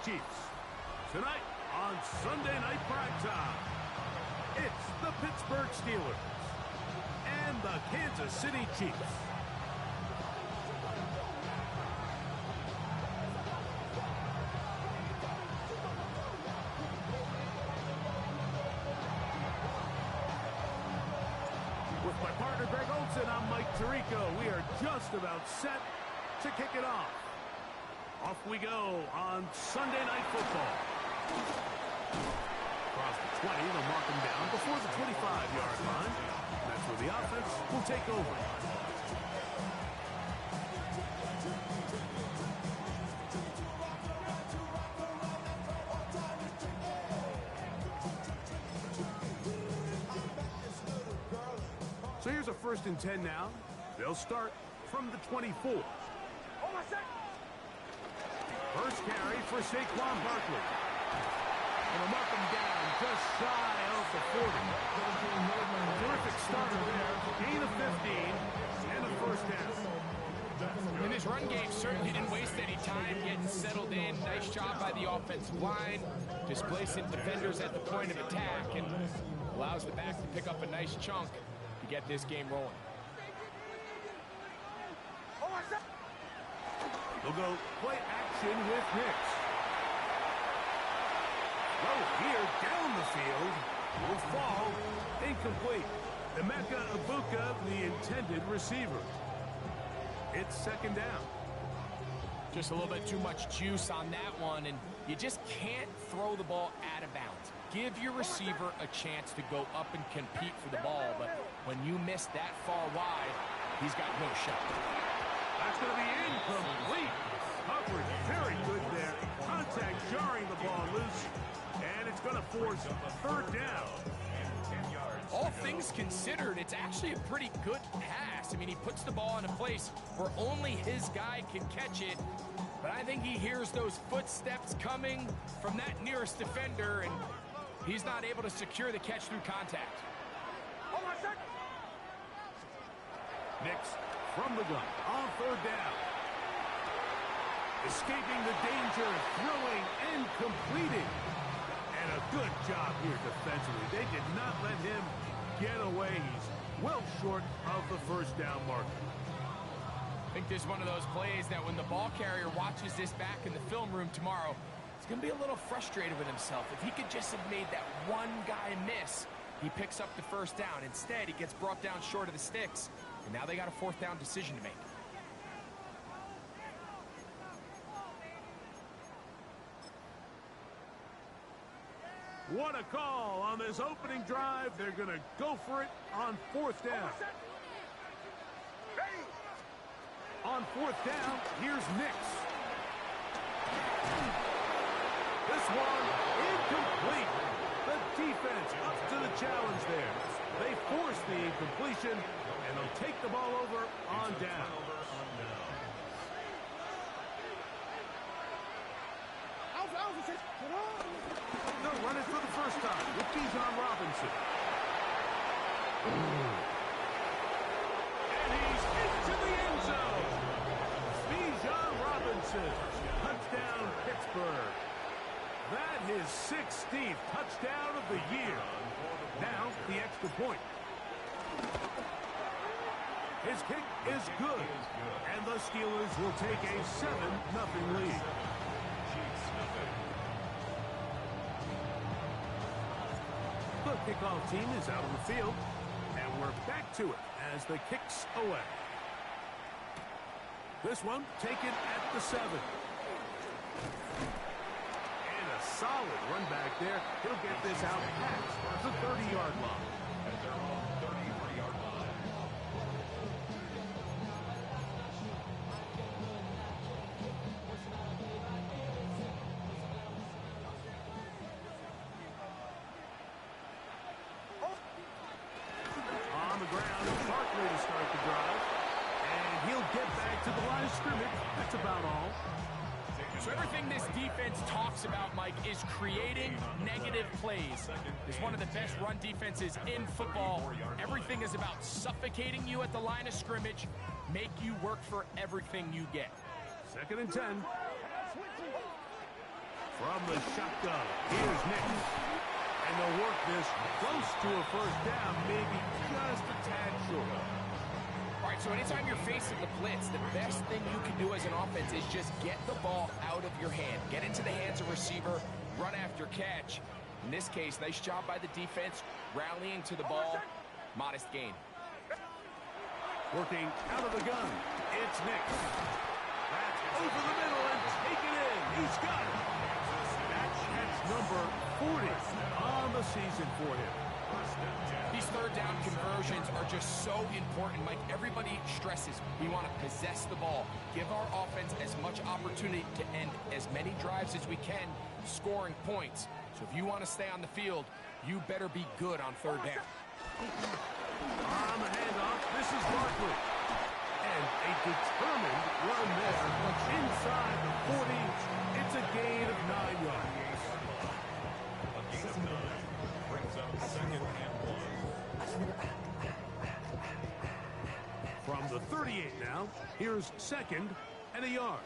Chiefs. Tonight on Sunday Night Primetime, it's the Pittsburgh Steelers and the Kansas City Chiefs. With my partner Greg Olson, I'm Mike Tirico. We are just about set to kick it off. Off we go on Sunday Night Football. Across the 20, they'll mark him down before the 25-yard line. That's where the offense will take over. So here's a 1st and 10 now. They'll start from the 24. First carry for Saquon Barkley. Gonna mark him down just shy of the 40. Terrific starter there. Gain of 15 and a 1st down. And this run game certainly didn't waste any time getting settled in. Nice job by the offensive line, displacing defenders at the point of attack, and allows the back to pick up a nice chunk to get this game rolling. They'll go play action with Hicks. Here down the field will fall incomplete. Emeka Ibuka, the intended receiver. It's 2nd down. Just a little bit too much juice on that one, and you just can't throw the ball out of bounds. Give your receiver a chance to go up and compete for the ball, but when you miss that far wide, he's got no shot. That's going to be incomplete. Coverage very good there. Contact jarring the ball loose, and it's going to force 3rd down. All things considered, it's actually a pretty good pass. I mean, he puts the ball in a place where only his guy can catch it, but I think he hears those footsteps coming from that nearest defender, and he's not able to secure the catch through contact. Nix from the gun on 3rd down. Escaping the danger, throwing and completing. And a good job here defensively. They did not let him get away. He's well short of the 1st down marker. I think this is one of those plays that when the ball carrier watches this back in the film room tomorrow, he's going to be a little frustrated with himself. If he could just have made that one guy miss, he picks up the 1st down. Instead, he gets brought down short of the sticks, and now they got a 4th down decision to make. What a call on this opening drive. They're going to go for it on 4th down. On 4th down, here's Nix. This one incomplete. The defense up to the challenge there. They force the incompletion, and they'll take the ball over on down. They'll run it for the 1st time with Bijan Robinson. And he's into the end zone. Bijan Robinson. Touchdown, Pittsburgh. That is 16th touchdown of the year. Now, the extra point. His kick is good. And the Steelers will take a 7-0 lead. The kickoff team is out on the field, and we're back to it as the kick's away. This one taken at the 7. And a solid run back there. He'll get this out past the 30-yard line. On the ground, Barkley to start the drive. And he'll get back to the line of scrimmage. That's about all. So everything this defense talks about, Mike, is creating negative plays. It's one of the best run defenses in football. Everything is about suffocating you at the line of scrimmage, make you work for everything you get. 2nd and 10. From the shotgun, here's Nick. And they'll work this close to a first down, maybe just a tad short. All right, so anytime you're facing the blitz, the best thing you can do as an offense is just get the ball out of your hand. Get into the hands of receiver, run after catch. In this case, nice job by the defense, rallying to the ball. Modest gain. Working out of the gun, it's Nick. That's over the middle and taken in. He's got it. That's catch number 40 on the season for him. These third down conversions are just so important, Mike. Everybody stresses we want to possess the ball, give our offense as much opportunity to end as many drives as we can, scoring points. So if you want to stay on the field, you better be good on third down. On the handoff, this is Barkley. And a determined run there. Inside the 40, it's a gain of 9 yards. From the 38 now, here's second and a yard.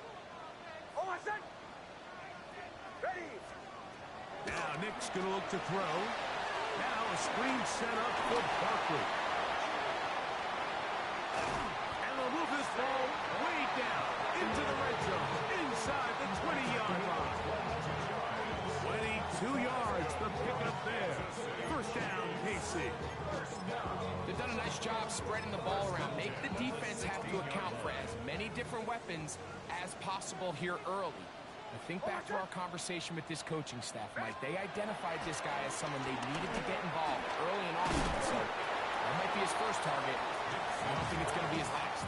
Now Nick's going to look to throw. Now a screen set up for Barkley. And they'll move this ball way down into the red zone, inside the 20-yard line. 22 yards, the pickup there. First down, KC. They've done a nice job spreading the ball around. Make the defense have to account for as many different weapons as possible here early. I think back to our conversation with this coaching staff, Mike. They identified this guy as someone they needed to get involved early and often. So that might be his first target. I don't think it's going to be his last.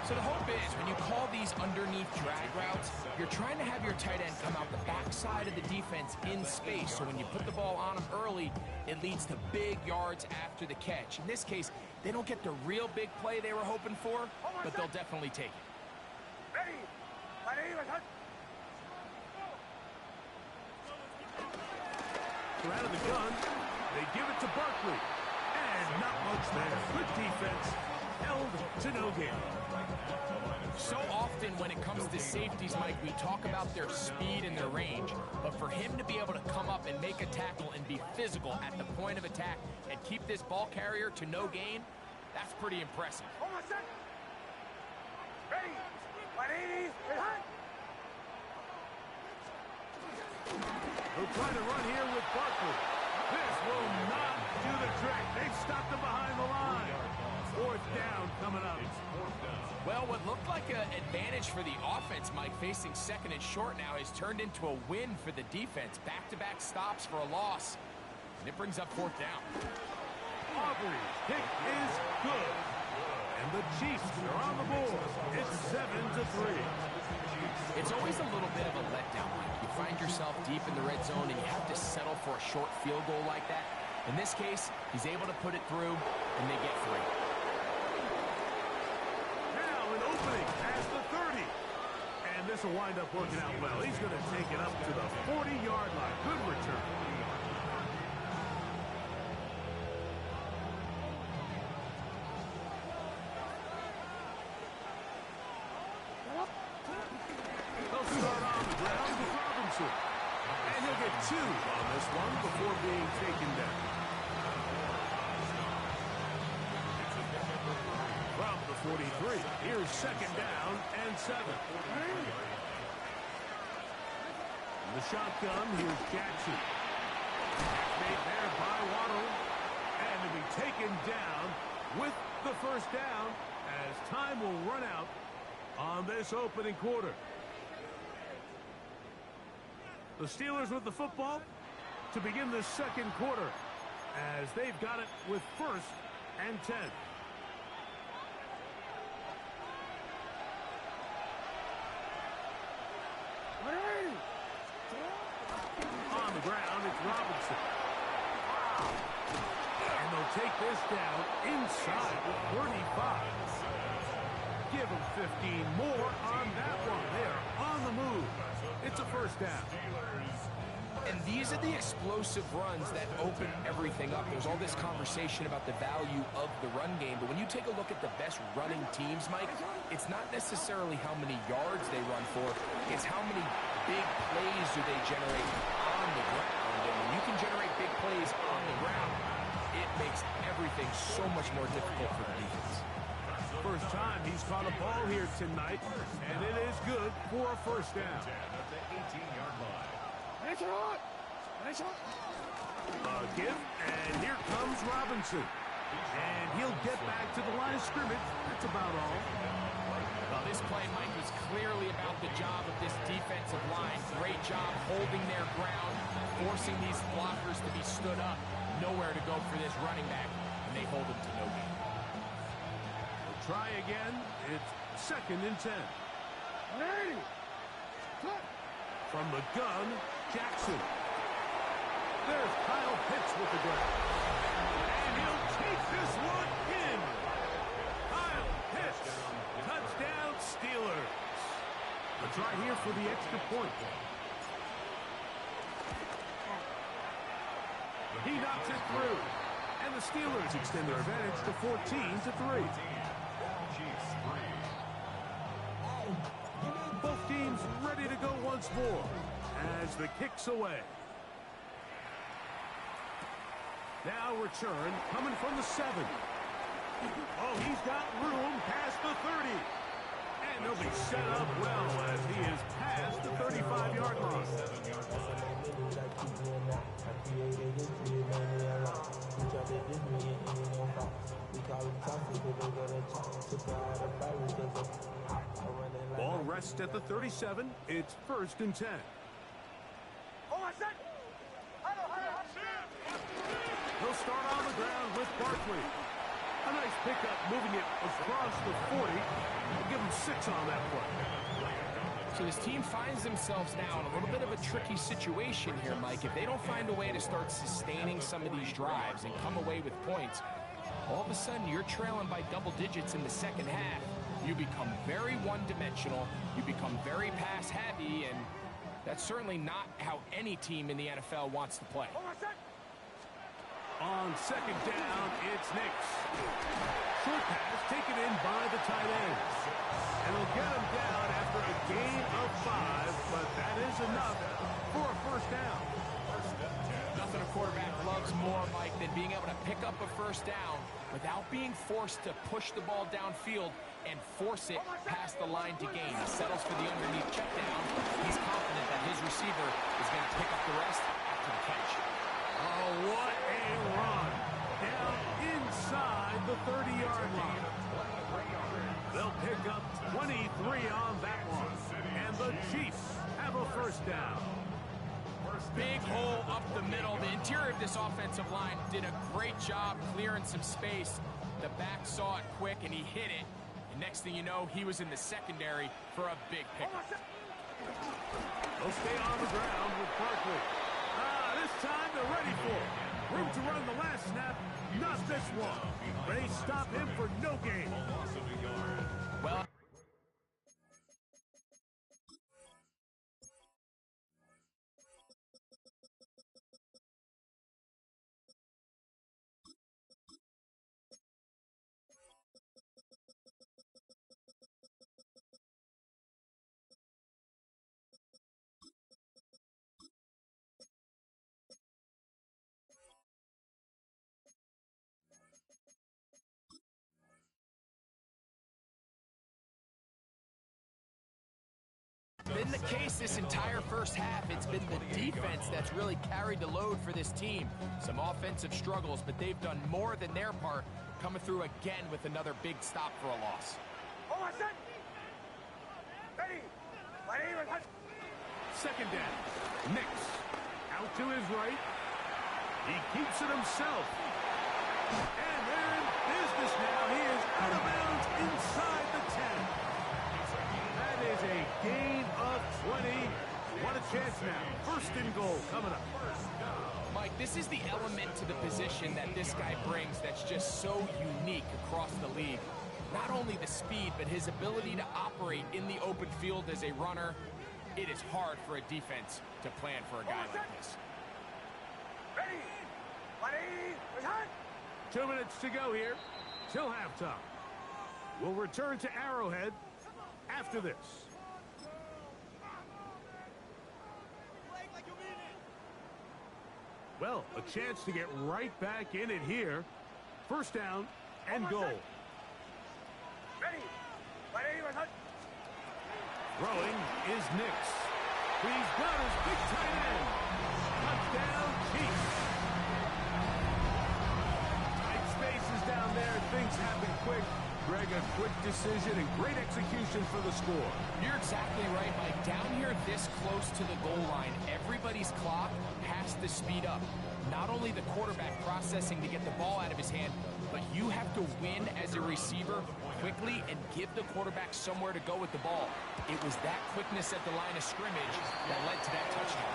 So the hope is when you call these underneath drag routes, you're trying to have your tight end come out the backside of the defense in space. So when you put the ball on him early, it leads to big yards after the catch. In this case, they don't get the real big play they were hoping for, but they'll definitely take it. They're out of the gun. They give it to Barkley. And not much there. Good defense. Held to no gain. So often when it comes to safeties, Mike, we talk about their speed and their range. But for him to be able to come up and make a tackle and be physical at the point of attack and keep this ball carrier to no gain, that's pretty impressive. They'll try to run here with Barkley. This will not do the trick. They've stopped him behind the line. Fourth down coming up. Well, what looked like an advantage for the offense, Mike, facing second and short now, has turned into a win for the defense. Back-to-back stops for a loss. And it brings up fourth down. Aubrey's kick is good. And the Chiefs are on the board. It's 7-3. It's always a little bit of a letdown, Mike. You find yourself deep in the red zone and you have to settle for a short field goal like that. In this case, he's able to put it through, and they get 3. Now an opening past the 30. And this will wind up working out well. He's going to take it up to the 40-yard line. Good return. They'll start on the ground with Robinson. And he'll get 2 on this one before being taken down. From the 43, here's second down and 7. In the shotgun, here's Jackson. Made there by Waddle. And to be taken down with the first down as time will run out on this opening quarter. The Steelers with the football to begin the second quarter as they've got it with first and 10. On the ground, it's Robinson. And they'll take this down inside the 35. Give them 15 more on that one. They're on the move. It's a first down. And these are the explosive runs that open everything up. There's all this conversation about the value of the run game, but when you take a look at the best running teams, Mike, it's not necessarily how many yards they run for, it's how many big plays do they generate on the ground. And when you can generate big plays on the ground, it makes everything so much more difficult for the defense. First time he's caught a ball here tonight, and it is good for a first down. Give, and here comes Robinson. And he'll get back to the line of scrimmage. That's about all. Well, this play, Mike, was clearly about the job of this defensive line. Great job holding their ground, forcing these blockers to be stood up. Nowhere to go for this running back, and they hold him to no gain. We'll try again. It's 2nd and 10. From the gun, Jackson. There's Kyle Pitts with the grab. And he'll take this one in. Kyle Pitts. Touchdown, Steelers. A try here for the extra point. He knocks it through. And the Steelers extend their advantage to 14-3. Both teams ready to go once more as the kick's away. Now return coming from the 7. Oh, he's got room past the 30. And he'll be set up well as he is past the 35-yard line. Ball rests at the 37. It's 1st and 10. He'll start on the ground with Barkley. A nice pickup moving it across the 40. We'll give him 6 on that play. So this team finds themselves now in a little bit of a tricky situation here, Mike. If they don't find a way to start sustaining some of these drives and come away with points, all of a sudden you're trailing by double digits in the second half. You become very one-dimensional. You become very pass-heavy, and that's certainly not how any team in the NFL wants to play. On 2nd down, it's Nix. Short pass taken in by the tight end. And he'll get him down after a gain of 5, but that is enough for a first down. Nothing a quarterback loves more, Mike, than being able to pick up a first down without being forced to push the ball downfield and force it past the line to gain. He settles for the underneath check down. He's confident that his receiver is going to pick up the rest after the catch. Oh, what a run. Down inside the 30-yard line. They'll pick up 23 on that one. And the Chiefs have a first down. Big hole up the middle. The interior of this offensive line did a great job clearing some space. The back saw it quick, and he hit it. And next thing you know, he was in the secondary for a big pickup. They'll stay on the ground with Barkley. This time they're ready for it. Room to run the last snap. Not this one. They stop him for no gain. Well, been the case this entire first half. It's been the defense that's really carried the load for this team. Some offensive struggles, but they've done more than their part, coming through again with another big stop for a loss. Second down. Nix. Out to his right. He keeps it himself. And they're in business now. He is out of bounds inside the 10. That is a gain of 20. What a chance now. 1st and goal coming up. Mike, this is the element to the position that this guy brings that's just so unique across the league. Not only the speed, but his ability to operate in the open field as a runner. It is hard for a defense to plan for a guy like this. Ready, 2 minutes to go here till halftime. We'll return to Arrowhead after this. Well, a chance to get right back in it here. First down and goal. Throwing is Nix. He's got his big tight end. Touchdown, Chiefs. Tight spaces down there. Things happen quick. Greg, a quick decision and great execution for the score. You're exactly right, Mike. Down here this close to the goal line, everybody's clock has to speed up. Not only the quarterback processing to get the ball out of his hand, but you have to win as a receiver quickly and give the quarterback somewhere to go with the ball. It was that quickness at the line of scrimmage that led to that touchdown.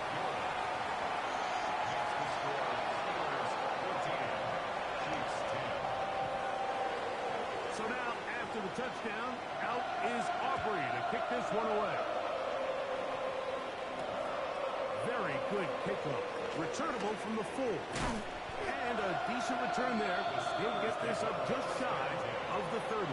So now, after the touchdown, out is Aubrey to kick this one away. Very good kickoff. Returnable from the 4. And a decent return there. He'll get this up just shy of the 30.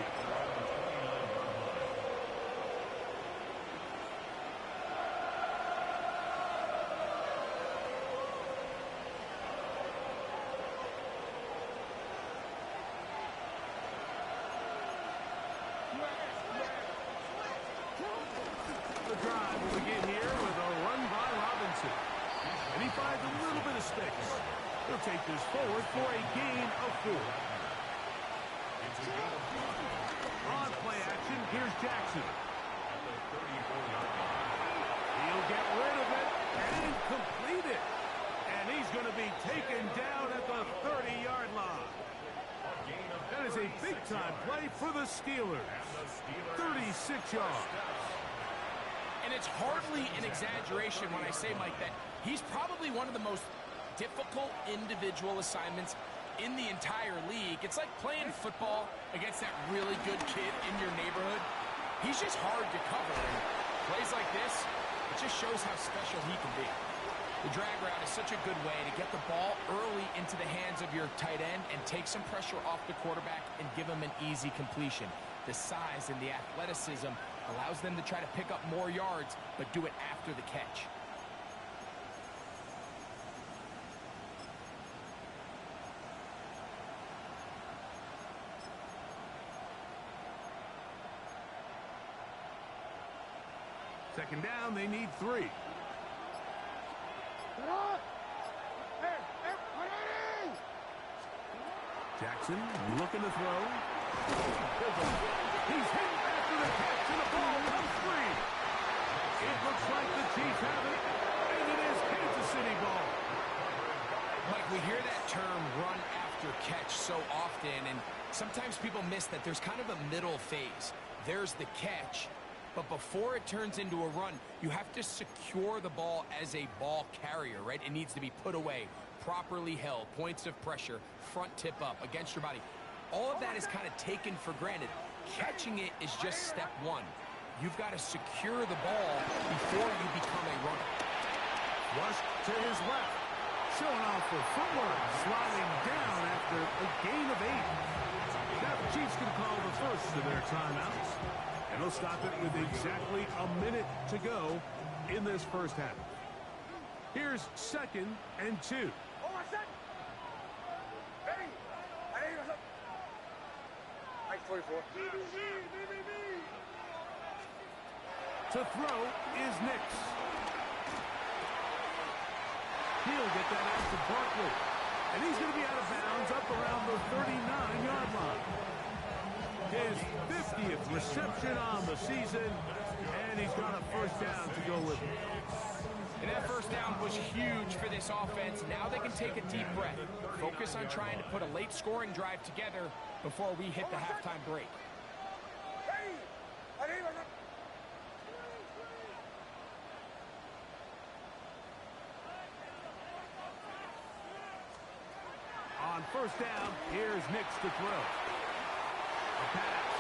The drive will begin here with a run by Robinson. And he finds a little bit of space. He'll take this forward for a gain of 4. On play action, here's Jackson. He'll get rid of it and complete it. And he's going to be taken down at the 30-yard line. That is a big-time play for the Steelers. 36 yards. And it's hardly an exaggeration when I say, Mike, that he's probably one of the most difficult individual assignments in the entire league. It's like playing football against that really good kid in your neighborhood. He's just hard to cover. And plays like this, it just shows how special he can be. The drag route is such a good way to get the ball early into the hands of your tight end and take some pressure off the quarterback and give him an easy completion. The size and the athleticism allows them to try to pick up more yards, but do it after the catch. Second down, they need 3. Jackson looking to throw. He's hit after the catch, and the ball comes free. It looks like the Chiefs have it, and it is Kansas City ball. Mike, we hear that term run after catch so often, and sometimes people miss that there's kind of a middle phase. There's the catch, but before it turns into a run, you have to secure the ball as a ball carrier, right? It needs to be put away, properly held, points of pressure, front tip up against your body. All of that is kind of taken for granted. Catching it is just step 1. You've got to secure the ball before you become a runner. Rush to his left. Showing off for footwork. Sliding down after a gain of 8. Now the Chiefs can call the first of their timeouts. And they'll stop it with exactly a minute to go in this first half. Here's 2nd and 2. To throw is Nix. He'll get that out to Barkley. And he's going to be out of bounds up around the 39-yard line. His 50th reception on the season, and he's got a first down to go with it. And that first down was huge for this offense. Now they can take a deep breath. Focus on trying to put a late scoring drive together before we hit the halftime break. On first down, here's Nix to throw. A pass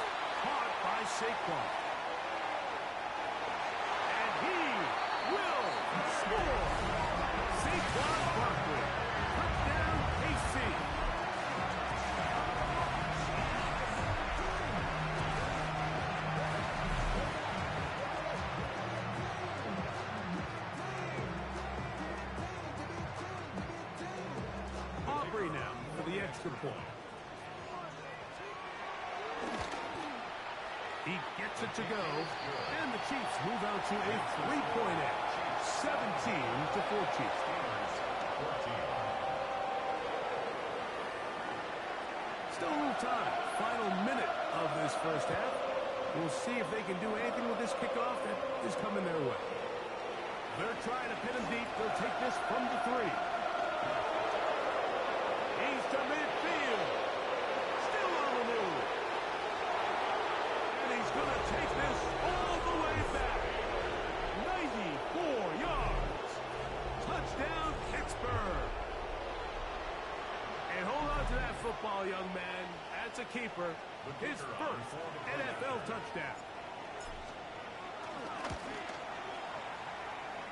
caught by Saquon. And he Score! Saquon Barkley. Touchdown, KC. Aubrey now for the extra point. He gets it to go, and the Chiefs move out to a 3-point edge, 17-14. Still a little time. Final minute of this first half. We'll see if they can do anything with this kickoff that is coming their way. They're trying to pin him deep. They'll take this from the 3. He's to midfield. Still on the move. And he's going to take this all the way back. 94 yards. Touchdown, Pittsburgh. And hold on to that football, young man. That's a keeper. His first NFL touchdown.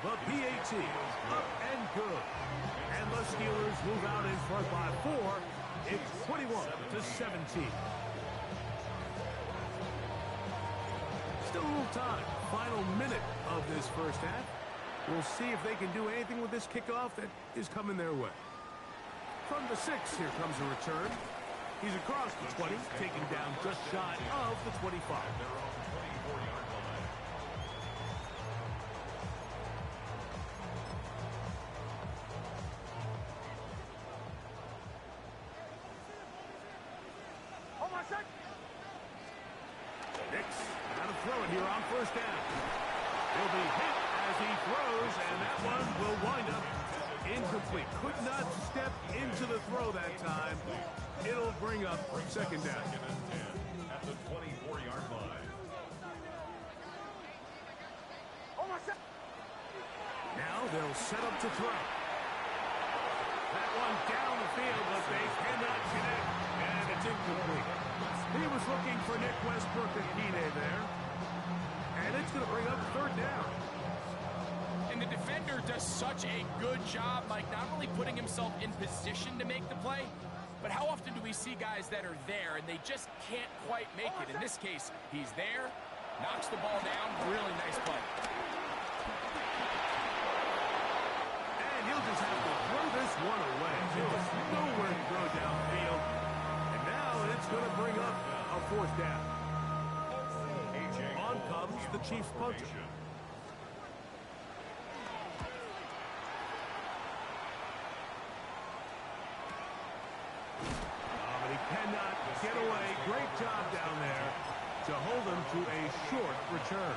The PAT up and good. And the Steelers move out in front by 4. It's 21-17. Still a little time. Final minute of this first half. We'll see if they can do anything with this kickoff that is coming their way. From the 6, here comes a return. He's across the 20, taken down just shy of the 25. Nix, out of throw it here on first down. He'll be hit as he throws, and that one will wind up incomplete. Could not step into the throw that time. It'll bring up second down. At the 24-yard line. Now they'll set up to throw. That one down the field, but they cannot connect, and it's incomplete. He was looking for Nick Westbrook and Kine there, and it's going to bring up third down. And the defender does such a good job, Mike, not only putting himself in position to make the play, but how often do we see guys that are there and they just can't quite make it? In this case, he's there, knocks the ball down, really nice play. And he'll just have to throw this one away. There's nowhere to go downfield. And now it's going to bring up a fourth down. On comes the Chiefs punter. But he cannot get away. Great job down there to hold him to a short return.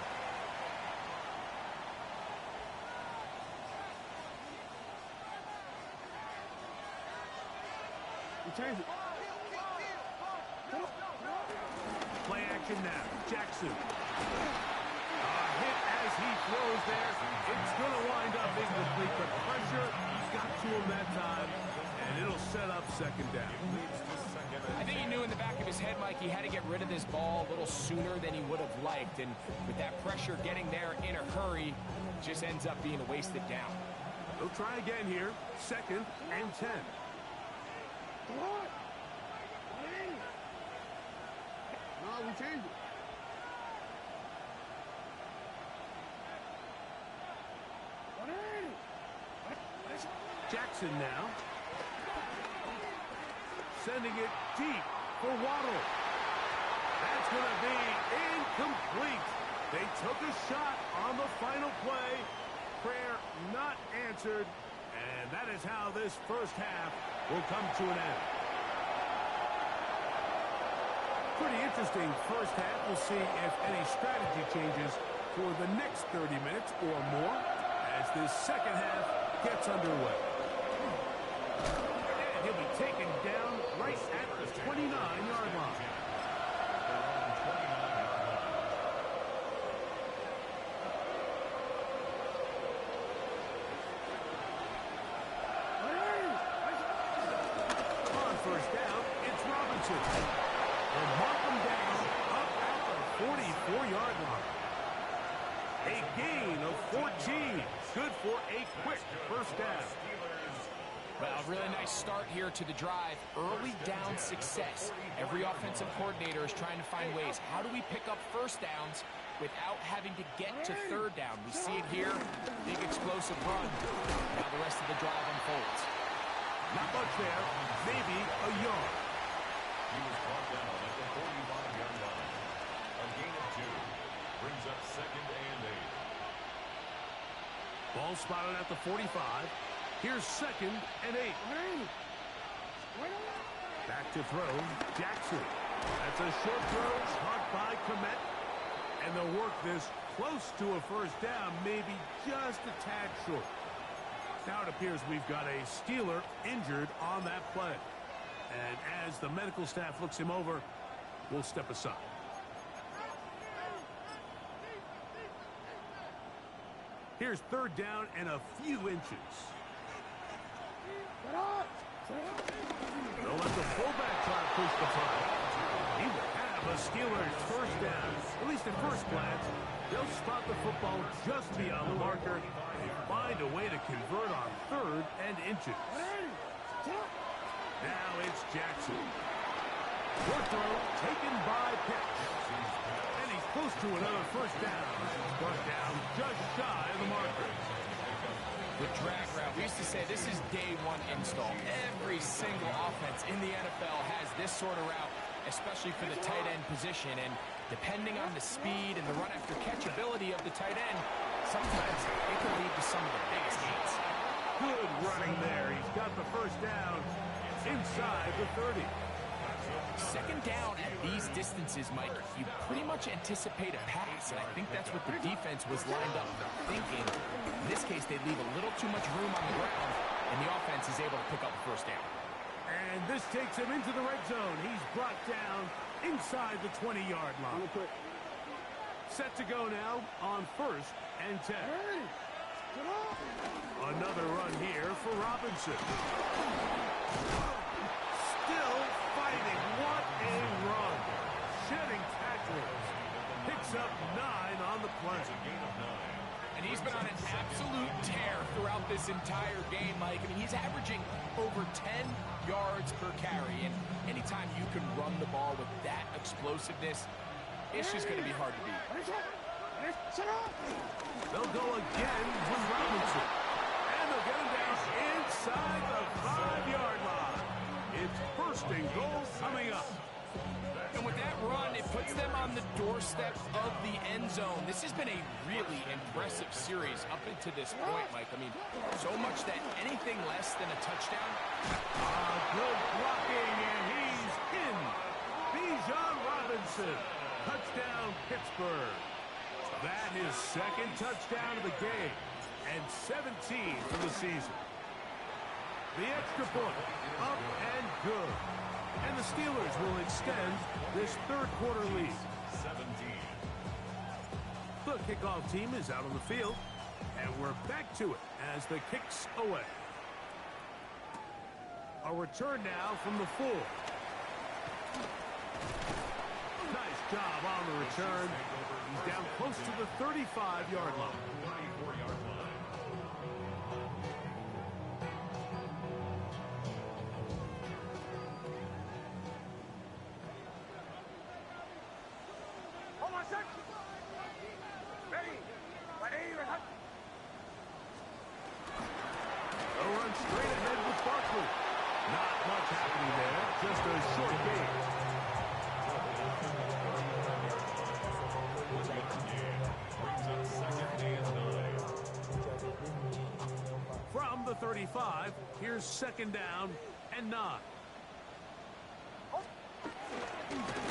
Play action now. Jackson. Hit as he throws there. It's going to wind up incomplete. The pressure got to him that time, and it'll set up second down. I think he knew in the back of his head, Mike, he had to get rid of this ball a little sooner than he would have liked. And with that pressure getting there in a hurry, just ends up being a wasted down. They'll try again here. Second and 10. We changed it. Jackson now. Sending it deep for Waddle. That's going to be incomplete. They took a shot on the final play. Prayer not answered. And that is how this first half will come to an end. Pretty interesting first half. We'll see if any strategy changes for the next 30 minutes or more as this second half gets underway. And he'll be taken down right at the 29-yard line. On first down, it's Robinson. They'll mark him down up at the 44-yard line. A gain of 14. Good for a quick first down. Well, a really nice start here to the drive. Early down success. Every offensive coordinator is trying to find ways. How do we pick up first downs without having to get to third down? We see it here. Big explosive run. Now the rest of the drive unfolds. Not much there. Maybe a yard. He was brought down at the 45-yard line. A gain of 2 brings up 2nd and 8. Ball spotted at the 45. Here's 2nd and 8. Back to throw, Jackson. That's a short throw, caught by Komet. And they'll work this close to a first down, maybe just a tad short. Now it appears we've got a Steeler injured on that play. And as the medical staff looks him over, we'll step aside. Here's 3rd down and a few inches. They'll let the fullback try to push the punt. He will have a Steelers first down. At least at first glance, they'll spot the football just beyond the marker and find a way to convert on 3rd and inches. Now it's Jackson. Short throw taken by Pitch. And he's close to another first down. Brought down just shy of the marker. The drag route, we used to say this is day 1 install. Every single offense in the NFL has this sort of route, especially for the tight end position. And depending on the speed and the run after catch ability of the tight end, sometimes it can lead to some of the biggest gains. Good running there. He's got the first down inside the 30. 2nd down at these distances, Mike, you pretty much anticipate a pass, and I think that's what the defense was lined up thinking. In this case, they leave a little too much room on the ground, and the offense is able to pick up the first down. And this takes him into the red zone. He's brought down inside the 20-yard line. Set to go now on 1st and 10. Another run here for Robinson. Still fighting. What a run. Shedding tacklers. Picks up 9 on the play. And he's been on an absolute tear throughout this entire game, Mike. I mean, he's averaging over 10 yards per carry. And anytime you can run the ball with that explosiveness, it's just going to be hard to beat. They'll go again with Robinson. And they'll get him down inside the 5-yard line. It's 1st and goal coming up. And with that run, it puts them on the doorstep of the end zone. This has been a really impressive series up until this point, Mike. I mean, so much that anything less than a touchdown. Good blocking, and he's in. Bijan Robinson. Touchdown, Pittsburgh. That is 2nd touchdown of the game and 17 for the season. The extra point, up and good. And the Steelers will extend this 3rd quarter lead. 17. The kickoff team is out on the field, and we're back to it as the kick's away. A return now from the 4. Nice job on the return. He's down close to the 35-yard line. 34-yard line. They'll run straight ahead with Barkley. Not much happening there, just a short gain. From the 35, here's 2nd down and 9.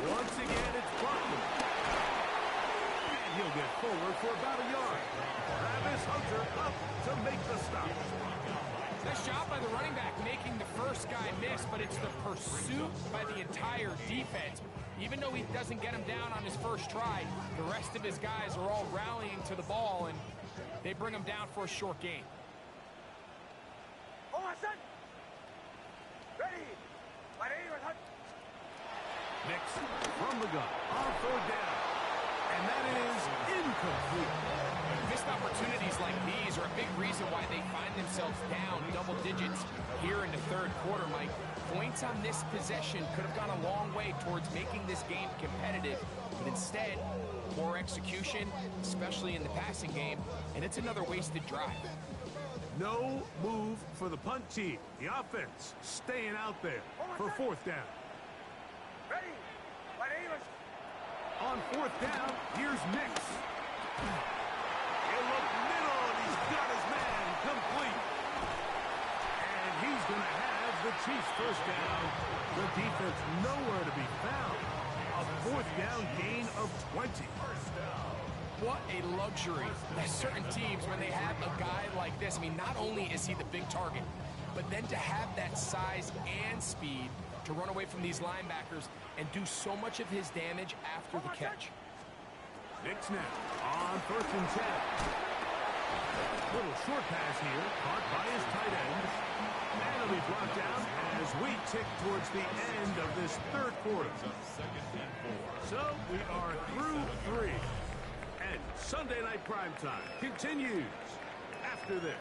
Once again, it's Barkley. And he'll get forward for about a yard. Travis Hunter up to make the stop. Nice job by the running back making the first guy miss, but it's the pursuit by the entire defense. Even though he doesn't get him down on his first try, the rest of his guys are all rallying to the ball, and they bring him down for a short gain. Next, from the gun, on 3rd down. And that is incomplete. Missed opportunities like these are a big reason why they find themselves down double digits here in the third quarter, Mike. Points on this possession could have gone a long way towards making this game competitive, but instead, poor execution, especially in the passing game, and it's another wasted drive. No move for the punt team. The offense staying out there for fourth down. On fourth down, here's Nix. He'll look middle, and he's got his man complete. And he's going to have the Chiefs first down. The defense nowhere to be found. A fourth down gain of 20. What a luxury. There's certain teams, when they have a guy like this, I mean, not only is he the big target, but then to have that size and speed to run away from these linebackers and do so much of his damage after the catch. Nix now on first and 10. Little short pass here, caught by his tight end. And he'll be brought down as we tick towards the end of this third quarter. So we are through 3. And Sunday Night Primetime continues after this.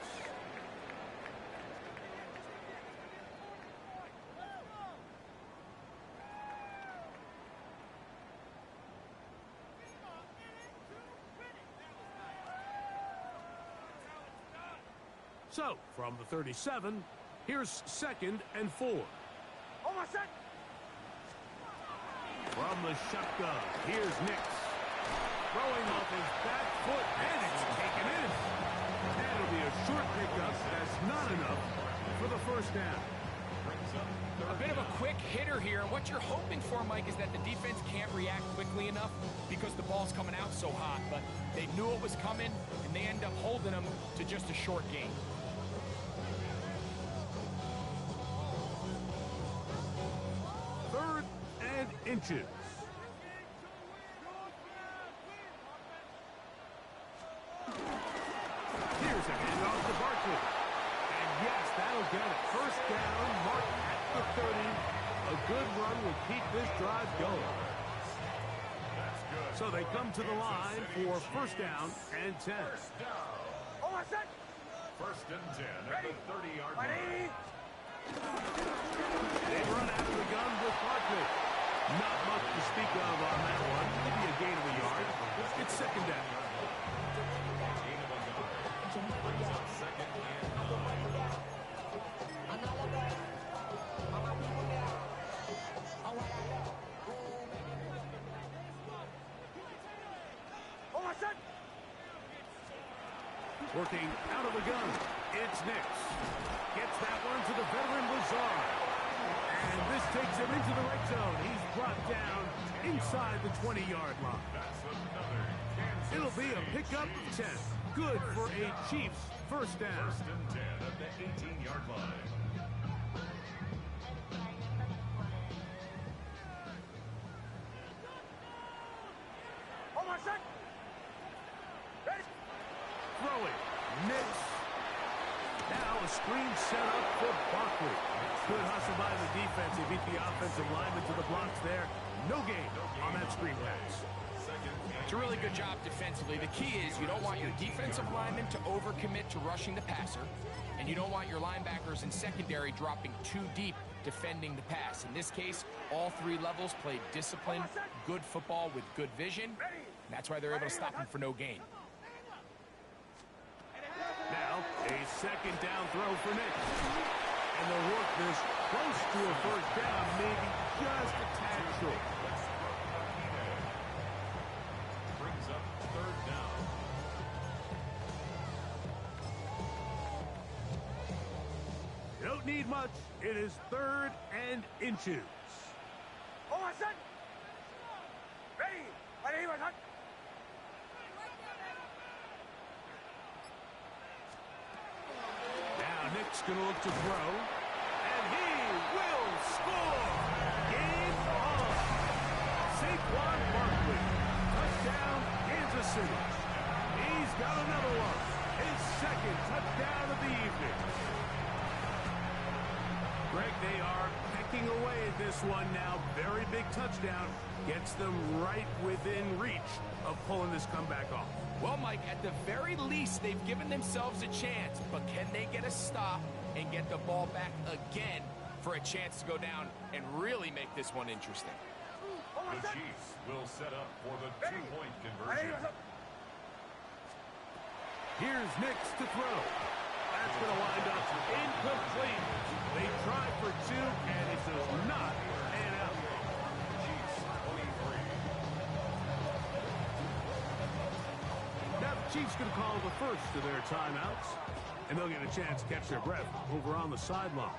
So, from the 37, here's 2nd and 4. From the shotgun, here's Nix. Throwing off his back foot, and it's taken in. That'll be a short pickup. That's not enough for the first down. A bit of a quick hitter here, and what you're hoping for, Mike, is that the defense can't react quickly enough because the ball's coming out so hot, but they knew it was coming, and they end up holding them to just a short gain. Third and inches. Here's a handoff to Barkley. And yes, that'll get it. First down, marked at the 30. A good run will keep this drive going. So they come to the line for first down and 10. First and 10 at the 30-yard line. They run out of the gun with Barkley. Not much to speak of on that one. Maybe a gain of a yard. It's second down. Brings up second and 9. Working out of the gun. It's Nix. Gets that one to the veteran Lazard. And this takes him into the red zone. He's brought down inside the 20-yard line. It'll be a pickup of 10. Good for a Chiefs first down. First and 10 at the 18-yard line. Throwing. Nix. Now a screen set up for Barkley. Good hustle by the defense. He beat the offensive lineman to the blocks there. No gain on that screen pass. It's a really good job defensively. The key is you don't want your defensive linemen to overcommit to rushing the passer, and you don't want your linebackers and secondary dropping too deep defending the pass. In this case, all three levels played disciplined, good football with good vision. That's why they're able to stop him for no gain. Now, a second down throw for Nix. And they'll work this close to a first down, maybe just a tad short. Brings up third down. You don't need much. It is 3rd and inches. Now Nick's going to look to throw, and he will score. Game on. Saquon Barkley. Touchdown, Kansas City. He's got another one. His second touchdown of the evening. Greg, they are Picking away at this one now. Very big touchdown. Gets them right within reach of pulling this comeback off. Well, Mike, at the very least, they've given themselves a chance. But can they get a stop and get the ball back again for a chance to go down and really make this one interesting? The Chiefs will set up for the two-point conversion. Here's Nix to throw. That's going to wind up incomplete. They try for two, and it does not pan out. Chiefs 23. Now the Chiefs going to call the first of their timeouts, and they'll get a chance to catch their breath over on the sideline.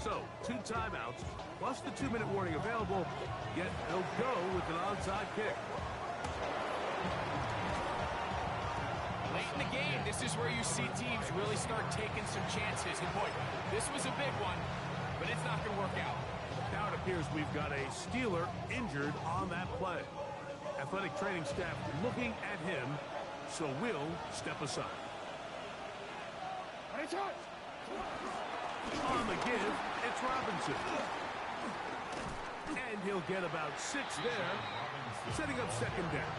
So, 2 timeouts, plus the 2-minute warning available, yet they'll go with an onside kick. Late in the game, this is where you see teams really start taking some chances. And boy, this was a big one, but it's not going to work out. Now it appears we've got a Steeler injured on that play. Athletic training staff looking at him, so we'll step aside. On the give, it's Robinson. And he'll get about 6 there, setting up second down.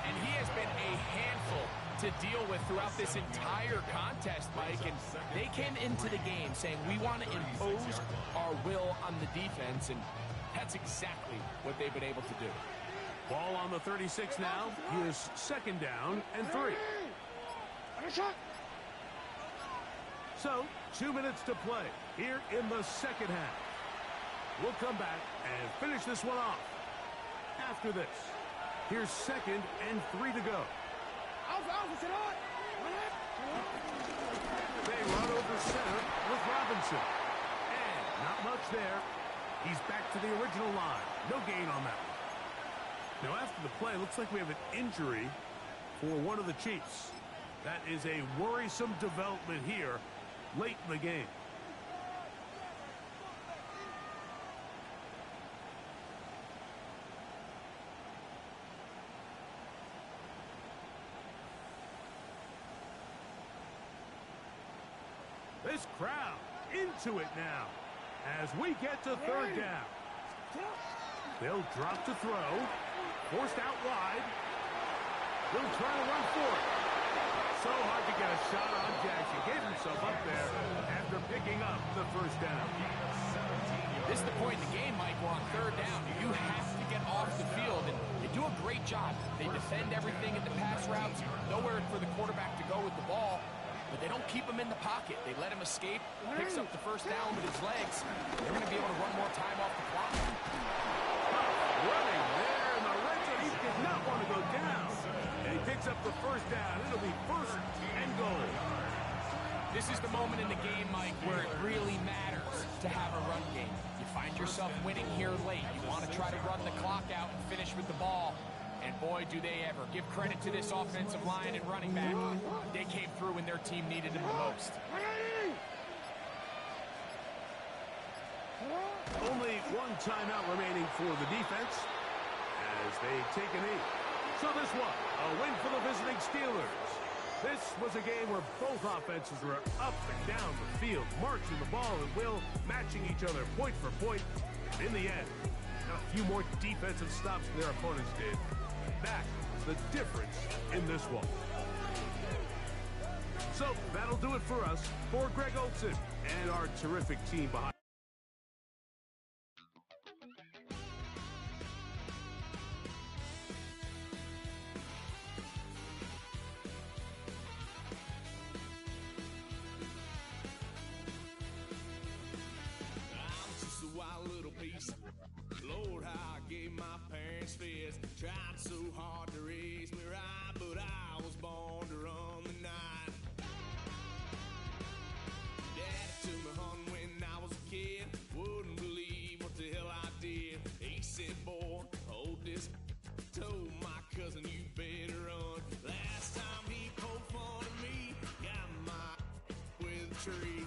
And he has been a handful to deal with throughout this entire contest, Mike. And they came into the game saying, we want to impose our will on the defense, and that's exactly what they've been able to do. Ball on the 36 now. Here's second down and 3. So, 2 minutes to play here in the second half. We'll come back and finish this one off after this. Here's second and 3 to go. They run over center with Robinson. And not much there. He's back to the original line. No gain on that one. Now, after the play, looks like we have an injury for one of the Chiefs. That is a worrisome development here late in the game. This crowd into it now as we get to third down. They'll drop to throw. Forced out wide. They'll try to run for it. So hard to get a shot on Jackson. Gave himself up there after picking up the first down. This is the point in the game, Mike. We're on third down. You have to get off the field, and they do a great job. They defend everything in the pass routes. Nowhere for the quarterback to go with the ball, but they don't keep him in the pocket. They let him escape, picks up the first down with his legs. They're going to be able to run more time off the clock. Running there in the red zone. He did not want to go down. And he picks up the first down. It'll be first and goal. This is the moment in the game, Mike, where it really matters to have a run game. You find yourself winning here late. You want to try to run the clock out and finish with the ball. And boy, do they ever. Give credit to this offensive line and running back. They came through when their team needed them the most. Only one timeout remaining for the defense as they take a knee. So this one, a win for the visiting Steelers. This was a game where both offenses were up and down the field, marching the ball at will, matching each other point for point. And in the end, a few more defensive stops than their opponents did. That was the difference in this one. So that'll do it for us. For Greg Olson and our terrific team behind. Lord, how I gave my parents fist. Tried so hard to raise me right, but I was born to run the night. Daddy took me home when I was a kid. Wouldn't believe what the hell I did. He said, boy, hold this. Told my cousin, you better run. Last time he poked fun at me, got my with a tree.